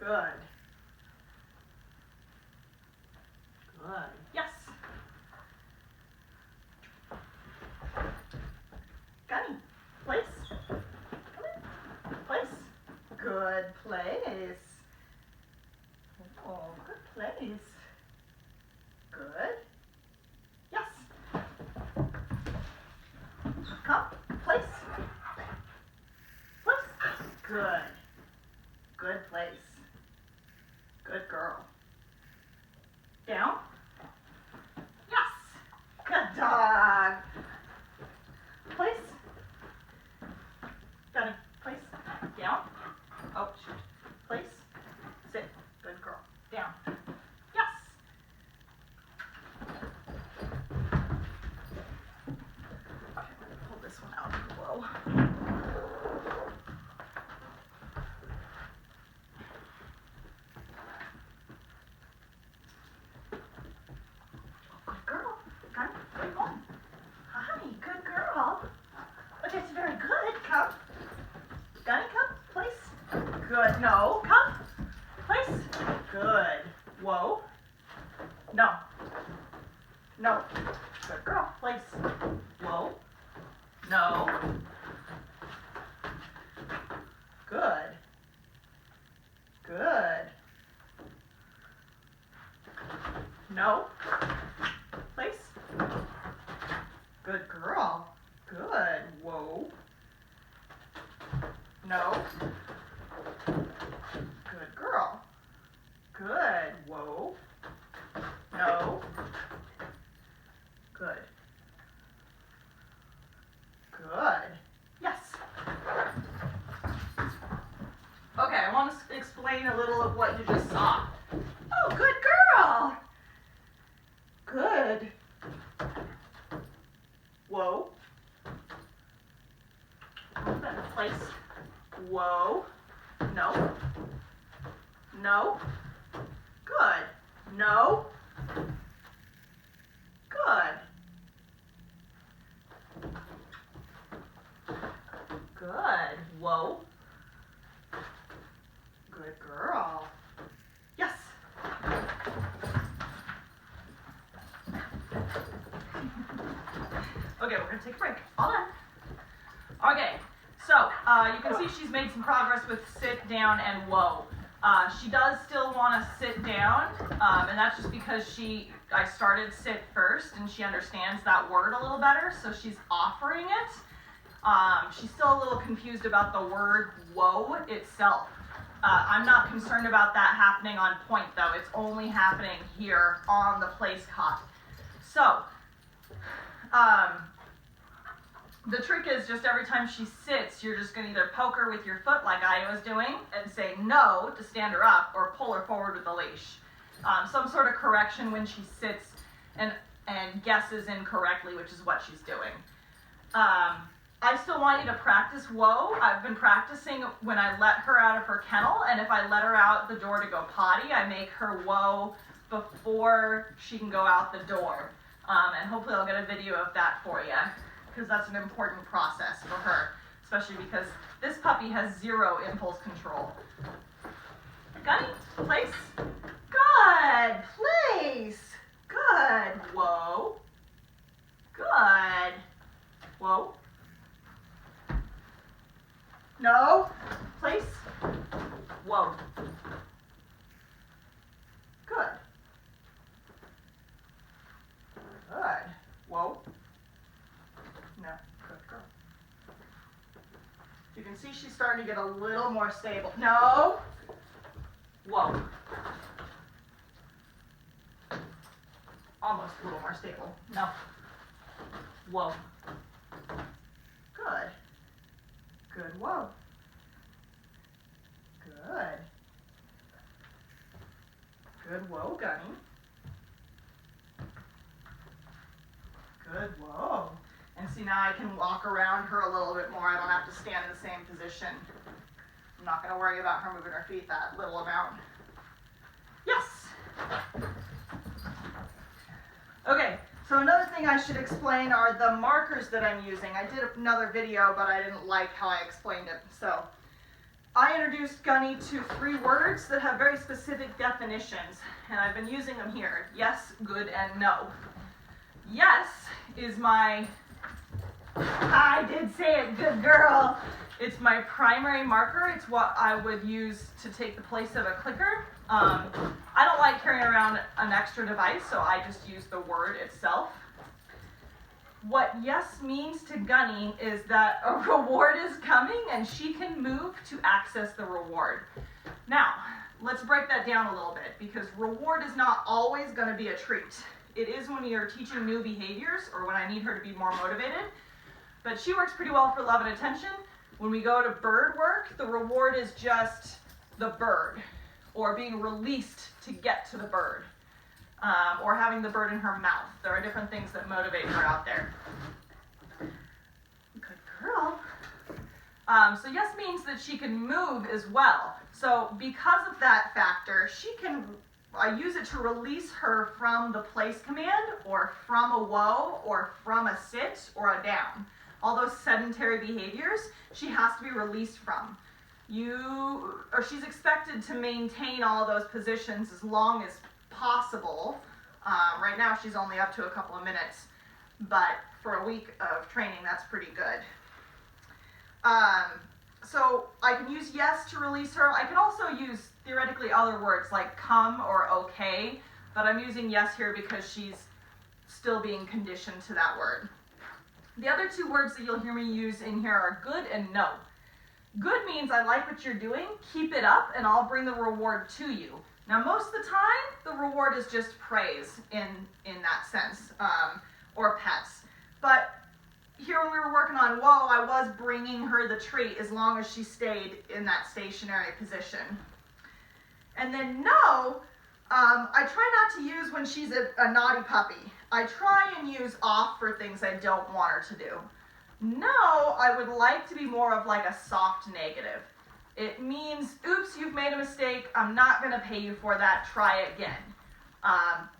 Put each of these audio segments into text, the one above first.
Good. Good. Yes. Gunny, place. Come in. Place. Good place. Oh, good place. Good. Yes. Come. Place. Place. Good. Good place. Good girl. Down. Yes. Good dog. Place. Gunny. Place. Down. Oh, shoot. Place. Sit. Good girl. Down. Yes. Pull this one out. Whoa. Good girl. Gunny, where are you going? Hi, good girl. Okay, it's very good. Come. Gunny, come. Place. Good. No. Come. Place. Good. Whoa. No. No. Good girl. Place. Whoa. No. Good. Good. No. Place. Good girl. Good. Whoa. No. Good girl. Good. Whoa. No. Good. Good. Yes. Okay, I want to explain a little of what you just saw. Oh, good girl. Good. Whoa. Place. Whoa. No. No. Good. No. Good. Good. Whoa. Good girl. Yes. Okay, we're going to take a break. All done. Okay, so you can see she's made some progress with sit, down, and whoa. She does still want to sit down, and that's just because I started sit first, and she understands that word a little better, so she's offering it. She's still a little confused about the word whoa itself. I'm not concerned about that happening on point, though. It's only happening here on the place cot. So, the trick is just every time she sits, you're just going to either poke her with your foot like I was doing and say no to stand her up, or pull her forward with the leash. Some sort of correction when she sits and guesses incorrectly, which is what she's doing. I still want you to practice whoa. I've been practicing when I let her out of her kennel, and if I let her out the door to go potty, I make her whoa before she can go out the door. And hopefully I'll get a video of that for you, because that's an important process for her, especially because this puppy has 0 impulse control. Gunny, place. Good, place. Good, whoa. Good, whoa. No, place. Whoa. Good. Good. Whoa. No, good girl. You can see she's starting to get a little more stable. No. Whoa. Almost a little more stable. No. Whoa. Good. Good. Whoa. Good. Good. Whoa, Gunny. Good. Whoa. And see, now I can walk around her a little bit more. I don't have to stand in the same position. I'm not going to worry about her moving her feet that little amount. Yes. Okay, so another thing I should explain are the markers that I'm using. I did another video, but I didn't like how I explained it. So I introduced Gunne to 3 words that have very specific definitions, and I've been using them here. Yes, good, and no. Yes is my, I did say it, good girl. It's my primary marker. It's what I would use to take the place of a clicker. I don't like carrying around an extra device, so I just use the word itself. What yes means to Gunne is that a reward is coming and she can move to access the reward. Now, let's break that down a little bit, because reward is not always going to be a treat. It is when you're teaching new behaviors or when I need her to be more motivated, but she works pretty well for love and attention. When we go to bird work, the reward is just the bird, or being released to get to the bird. Or having the bird in her mouth. There are different things that motivate her out there. Good girl. So yes means that she can move as well. So because of that factor, I use it to release her from the place command, or from a whoa, or from a sit, or a down. All those sedentary behaviors, she has to be released from. She's expected to maintain all those positions as long as possible. Right now she's only up to a couple of minutes, but for a week of training, that's pretty good. So I can use yes to release her. I can also use theoretically other words like come or okay, but I'm using yes here because she's still being conditioned to that word. The other 2 words that you'll hear me use in here are good and no. Good means I like what you're doing, keep it up, and I'll bring the reward to you. Now, most of the time, the reward is just praise in that sense, or pets. But here when we were working on whoa, I was bringing her the treat as long as she stayed in that stationary position. And then no, I try not to use when she's a naughty puppy. I try and use off for things I don't want her to do. No, I would like to be more of like a soft negative. It means, oops, you've made a mistake. I'm not going to pay you for that. Try again.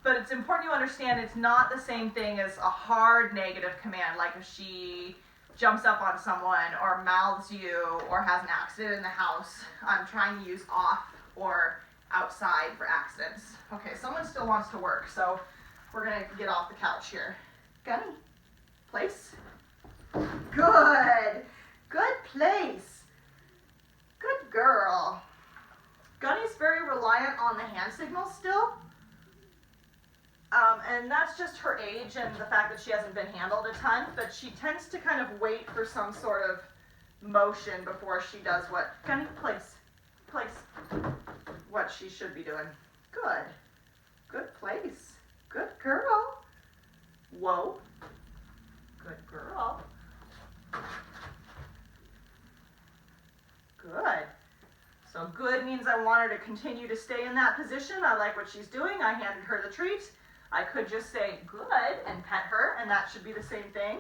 But it's important you understand it's not the same thing as a hard negative command, like if she jumps up on someone or mouths you or has an accident in the house. I'm trying to use off or outside for accidents. Okay, someone still wants to work, so we're going to get off the couch here. Gunne, place. Good. Good place. Good girl. Gunne's very reliant on the hand signals still. And that's just her age and the fact that she hasn't been handled a ton, but she tends to kind of wait for some sort of motion before she does what, Gunne, place, what she should be doing. Good. Good place. Good girl. Whoa. Good girl. Good. So good means I want her to continue to stay in that position. I like what she's doing. I handed her the treat. I could just say good and pet her, and that should be the same thing.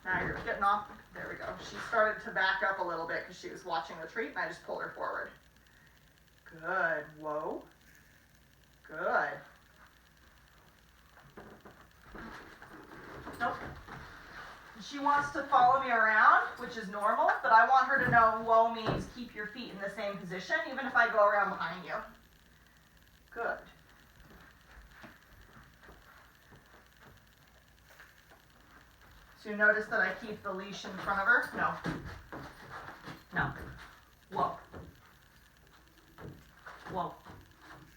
Now you're getting off. There we go. She started to back up a little bit because she was watching the treat, and I just pulled her forward. Good. Whoa. Good. Nope. She wants to follow me around, which is normal, but I want her to know whoa means keep your feet in the same position, even if I go around behind you. Good. So you notice that I keep the leash in front of her? No. No. Whoa. Whoa.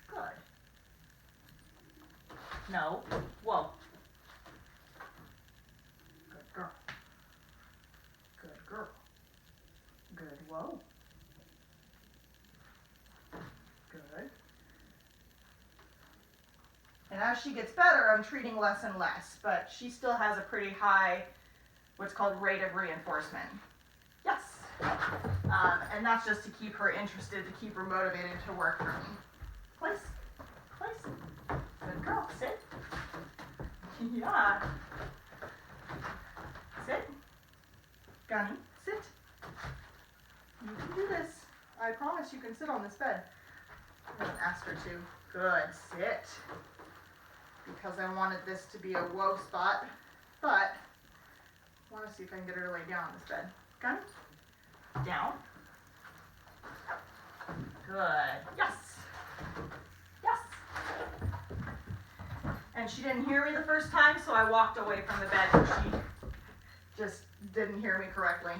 Good. No. Whoa. Good girl. Good girl. Good. Whoa. Good. And as she gets better, I'm treating less and less, but she still has a pretty high, what's called rate of reinforcement. Yes. And that's just to keep her interested, to keep her motivated to work for me. Place. Place. Good girl. Sit. Yeah. Sit. Gunne, sit. You can do this. I promise you can sit on this bed. I haven't asked her to. Good. Sit. Because I wanted this to be a whoa spot, but I want to see if I can get her to lay down on this bed. Gunne, down. Good. Yes. Yes. And she didn't hear me the first time, so I walked away from the bed and she just didn't hear me correctly.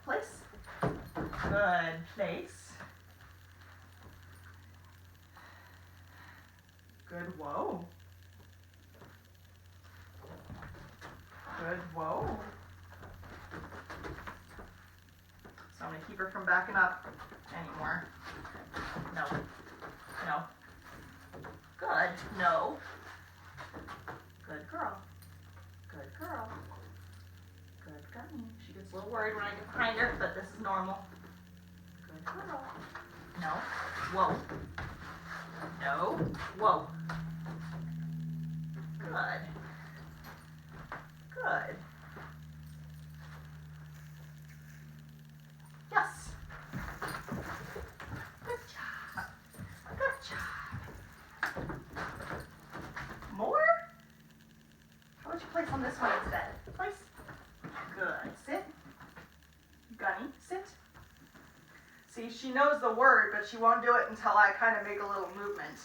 Place. Good. Place. Good. Whoa. Good. Whoa. So I'm going to keep her from backing up anymore. No. No. Good. No. Good girl. Good girl. Good Gunne. She gets a little worried when I get behind her, but this is normal. Good girl. No. Whoa. No. Whoa. Good. Good. Yes. Good job. Good job. More? How would you place on this one instead? Place. Good. Sit. Gunne, sit. See, she knows the word, but she won't do it until I kind of make a little movement.